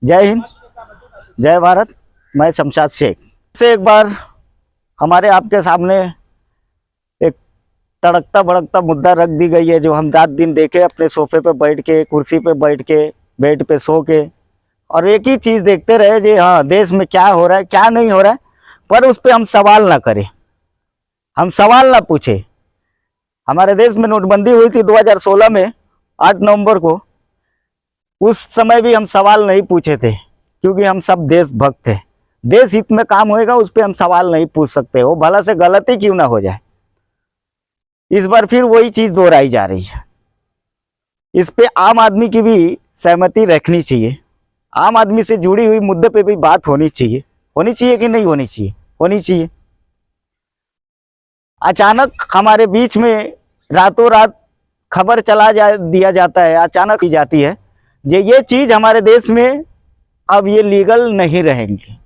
जय हिंद, जय भारत। मैं शमशाद शेख से एक बार हमारे आपके सामने एक तड़कता भड़कता मुद्दा रख दी गई है, जो हम रात दिन देखे अपने सोफे पे बैठ के, कुर्सी पे बैठ के, बेड पे सो के, और एक ही चीज़ देखते रहे जी हाँ देश में क्या हो रहा है क्या नहीं हो रहा है, पर उस पर हम सवाल ना करें, हम सवाल ना पूछे। हमारे देश में नोटबंदी हुई थी 2016 में 8 नवंबर को। उस समय भी हम सवाल नहीं पूछे थे, क्योंकि हम सब देशभक्त थे। देश हित में काम होएगा उस पर हम सवाल नहीं पूछ सकते, वो भला से गलती क्यों ना हो जाए। इस बार फिर वही चीज़ दोहराई जा रही है। इस पे आम आदमी की भी सहमति रखनी चाहिए, आम आदमी से जुड़ी हुई मुद्दे पे भी बात होनी चाहिए कि नहीं होनी चाहिए? होनी चाहिए। अचानक हमारे बीच में रातों रात खबर दिया जाता है, अचानक की जाती है ये चीज़ हमारे देश में अब ये लीगल नहीं रहेंगी,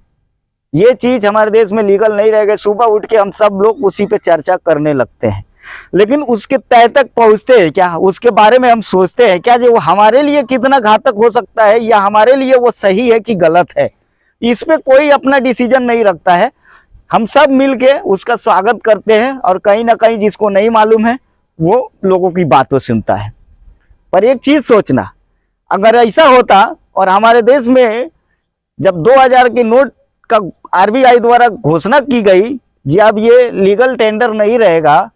ये चीज़ हमारे देश में लीगल नहीं रहेगी। सुबह उठ के हम सब लोग उसी पे चर्चा करने लगते हैं, लेकिन उसके तह तक पहुंचते हैं क्या? उसके बारे में हम सोचते हैं क्या जो हमारे लिए कितना घातक हो सकता है, या हमारे लिए वो सही है कि गलत है? इस पे कोई अपना डिसीजन नहीं रखता है। हम सब मिलके उसका स्वागत करते हैं, और कहीं ना कहीं जिसको नहीं मालूम है वो लोगों की बातों सुनता है। पर एक चीज़ सोचना, अगर ऐसा होता और हमारे देश में जब 2000 के नोट का आरबीआई द्वारा घोषणा की गई जी अब ये लीगल टेंडर नहीं रहेगा,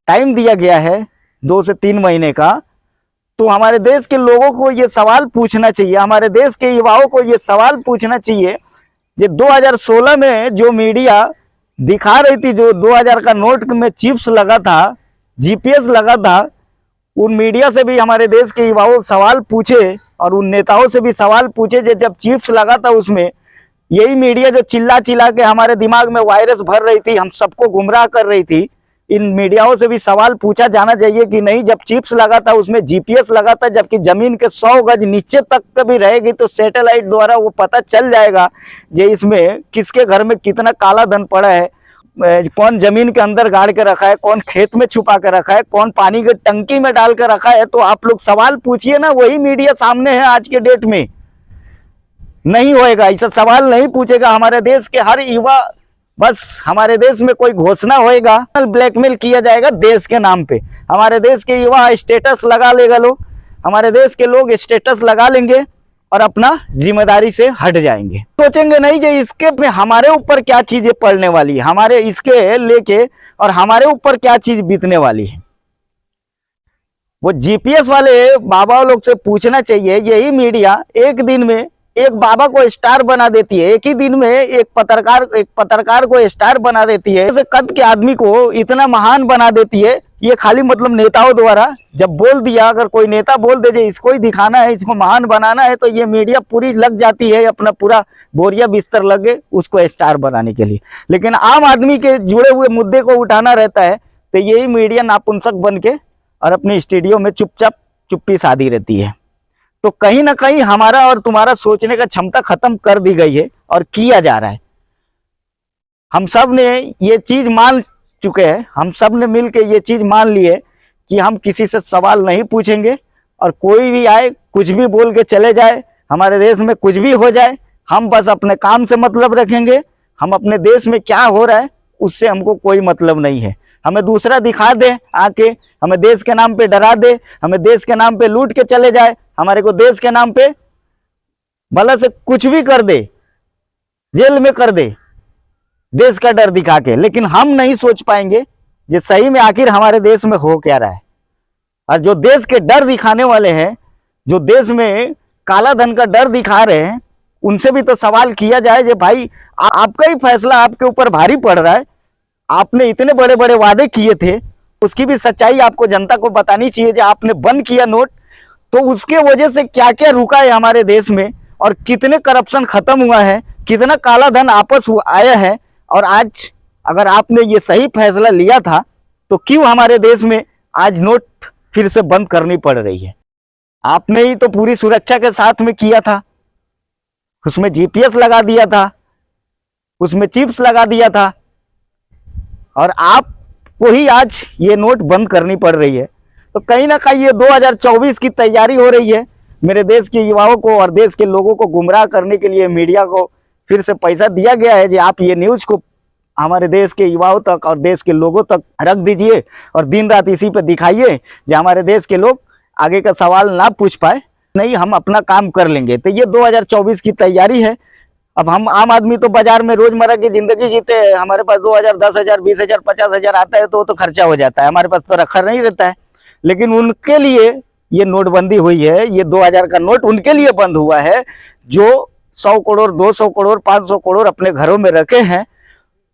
टाइम दिया गया है 2 से 3 महीने का, तो हमारे देश के लोगों को ये सवाल पूछना चाहिए, हमारे देश के युवाओं को ये सवाल पूछना चाहिए जो 2016 में जो मीडिया दिखा रही थी, जो 2000 का नोट में चिप्स लगा था, जीपीएस लगा था, उन मीडिया से भी हमारे देश के युवाओं सवाल पूछे, और उन नेताओं से भी सवाल पूछे जब चिप्स लगा था उसमें यही मीडिया जो चिल्ला चिल्ला के हमारे दिमाग में वायरस भर रही थी, हम सबको गुमराह कर रही थी, इन मीडियाओं से भी सवाल पूछा जाना चाहिए कि नहीं जब चिप्स लगा था उसमें जीपीएस लगा था, जबकि जमीन के 100 गज नीचे तक कभी रहेगी तो सैटेलाइट द्वारा वो पता चल जाएगा जे इसमें किसके घर में कितना काला धन पड़ा है, कौन जमीन के अंदर गाड़ के रखा है, कौन खेत में छुपा के रखा है, कौन पानी के टंकी में डाल कर रखा है। तो आप लोग सवाल पूछिए ना, वही मीडिया सामने है आज के डेट में। नहीं होएगा, ऐसा सवाल नहीं पूछेगा हमारे देश के हर युवा। बस हमारे देश में कोई घोषणा होएगा, ब्लैकमेल किया जाएगा देश के नाम पे। हमारे देश के युवा स्टेटस लगा लेगा, लोग हमारे देश के लोग स्टेटस लगा लेंगे और अपना जिम्मेदारी से हट जाएंगे। सोचेंगे नहीं जो इसके में हमारे ऊपर क्या चीजें पड़ने वाली है, हमारे इसके लेके और हमारे ऊपर क्या चीज बीतने वाली है। वो जीपीएस वाले बाबा लोग से पूछना चाहिए। यही मीडिया एक दिन में एक बाबा को स्टार बना देती है, एक ही दिन में एक पत्रकार को स्टार बना देती है, ऐसे कद के आदमी को इतना महान बना देती है। ये खाली मतलब नेताओं द्वारा जब बोल दिया, अगर कोई नेता बोल दे इसको ही दिखाना है, इसको महान बनाना है, तो ये मीडिया पूरी लग जाती है, अपना पूरा बोरिया बिस्तर लगे उसको स्टार बनाने के लिए। लेकिन आम आदमी के जुड़े हुए मुद्दे को उठाना रहता है तो यही मीडिया नापुंसक बन के और अपने स्टूडियो में चुपचाप चुप्पी साधी रहती है। तो कहीं ना कहीं हमारा और तुम्हारा सोचने का क्षमता खत्म कर दी गई है और किया जा रहा है। हम सब ने ये चीज मान चुके हैं, हम सब ने मिलकर ये चीज मान ली है कि हम किसी से सवाल नहीं पूछेंगे, और कोई भी आए कुछ भी बोल के चले जाए, हमारे देश में कुछ भी हो जाए, हम बस अपने काम से मतलब रखेंगे। हम अपने देश में क्या हो रहा है उससे हमको कोई मतलब नहीं है। हमें दूसरा दिखा दे आके, हमें देश के नाम पे डरा दे, हमें देश के नाम पे लूट के चले जाए, हमारे को देश के नाम पे भला से कुछ भी कर दे, जेल में कर दे, देश का डर दिखा के, लेकिन हम नहीं सोच पाएंगे कि सही में आखिर हमारे देश में हो क्या रहा है। और जो देश के डर दिखाने वाले हैं, जो देश में काला धन का डर दिखा रहे हैं, उनसे भी तो सवाल किया जाए कि भाई आपका ही फैसला आपके ऊपर भारी पड़ रहा है, आपने इतने बड़े बड़े वादे किए थे, उसकी भी सच्चाई आपको जनता को बतानी चाहिए। जो आपने बंद किया नोट, तो उसके वजह से क्या क्या रुका है हमारे देश में, और कितने करप्शन खत्म हुआ है, कितना काला धन आपस आया है। और आज अगर आपने ये सही फैसला लिया था तो क्यों हमारे देश में आज नोट फिर से बंद करनी पड़ रही है? आपने ही तो पूरी सुरक्षा के साथ में किया था, उसमें जीपीएस लगा दिया था, उसमें चिप्स लगा दिया था, और आपको ही आज ये नोट बंद करनी पड़ रही है। तो कहीं ना कहीं ये 2024 की तैयारी हो रही है। मेरे देश के युवाओं को और देश के लोगों को गुमराह करने के लिए मीडिया को फिर से पैसा दिया गया है कि आप ये न्यूज़ को हमारे देश के युवाओं तक और देश के लोगों तक रख दीजिए और दिन रात इसी पे दिखाइए जो हमारे देश के लोग आगे का सवाल ना पूछ पाए। नहीं, हम अपना काम कर लेंगे। तो ये 2024 की तैयारी है। अब हम आम आदमी तो बाजार में रोजमर्रा की जिंदगी जीते हैं, हमारे पास 2000, 10,000, 20,000, 50,000 आता है तो वो तो खर्चा हो जाता है, हमारे पास तो रखा नहीं रहता है। लेकिन उनके लिए ये नोटबंदी हुई है, ये 2000 का नोट उनके लिए बंद हुआ है जो 100 करोड़, 200 करोड़, 500 करोड़ अपने घरों में रखे हैं।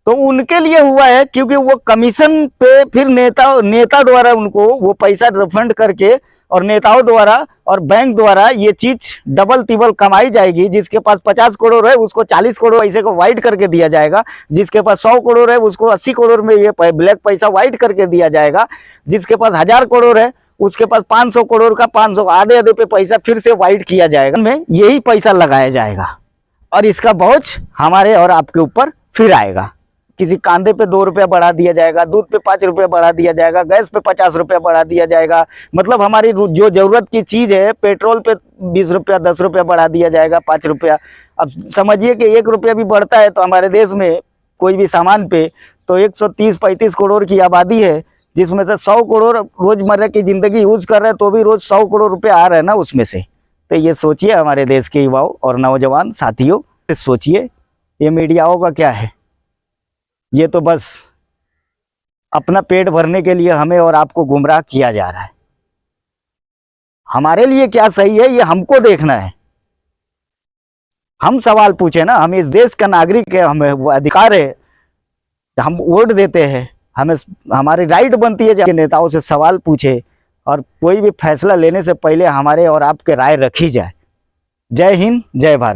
तो उनके लिए हुआ है, क्योंकि वो कमीशन पे फिर नेता द्वारा उनको वो पैसा रिफंड करके और नेताओं द्वारा और बैंक द्वारा ये चीज डबल तिबल कमाई जाएगी। जिसके पास 50 करोड़ है उसको 40 करोड़ पैसे को वाइट करके दिया जाएगा, जिसके पास 100 करोड़ है उसको 80 करोड़ में ये ब्लैक पैसा वाइट करके दिया जाएगा, जिसके पास 1000 करोड़ है उसके पास 500 करोड़ का 500 आधे आधे पे पैसा फिर से वाइट किया जाएगा, में यही पैसा लगाया जाएगा और इसका बोझ हमारे और आपके ऊपर फिर आएगा। किसी कांदे पे 2 रुपया बढ़ा दिया जाएगा, दूध पे 5 रुपया बढ़ा दिया जाएगा, गैस पे 50 रुपया बढ़ा दिया जाएगा। मतलब हमारी जो जरूरत की चीज़ है, पेट्रोल पे 20 रुपया, 10 रुपया बढ़ा दिया जाएगा, 5 रुपया। अब समझिए कि 1 रुपया भी बढ़ता है तो हमारे देश में कोई भी सामान पे तो 130-35 करोड़ की आबादी है, जिसमें से 100 करोड़ रोजमर्रा की ज़िंदगी यूज़ कर रहे हैं, तो भी रोज़ 100 करोड़ रुपये आ रहे हैं ना उसमें से। तो ये सोचिए हमारे देश के युवाओं और नौजवान साथियों, सोचिए ये मीडियाओं का क्या है। ये तो बस अपना पेट भरने के लिए हमें और आपको गुमराह किया जा रहा है। हमारे लिए क्या सही है ये हमको देखना है। हम सवाल पूछे ना, हम इस देश का नागरिक है, हमें वो अधिकार है, हम वोट देते हैं, हमें हमारी राइट बनती है कि नेताओं से सवाल पूछे और कोई भी फैसला लेने से पहले हमारे और आपके राय रखी जाए। जय हिंद, जय भारत।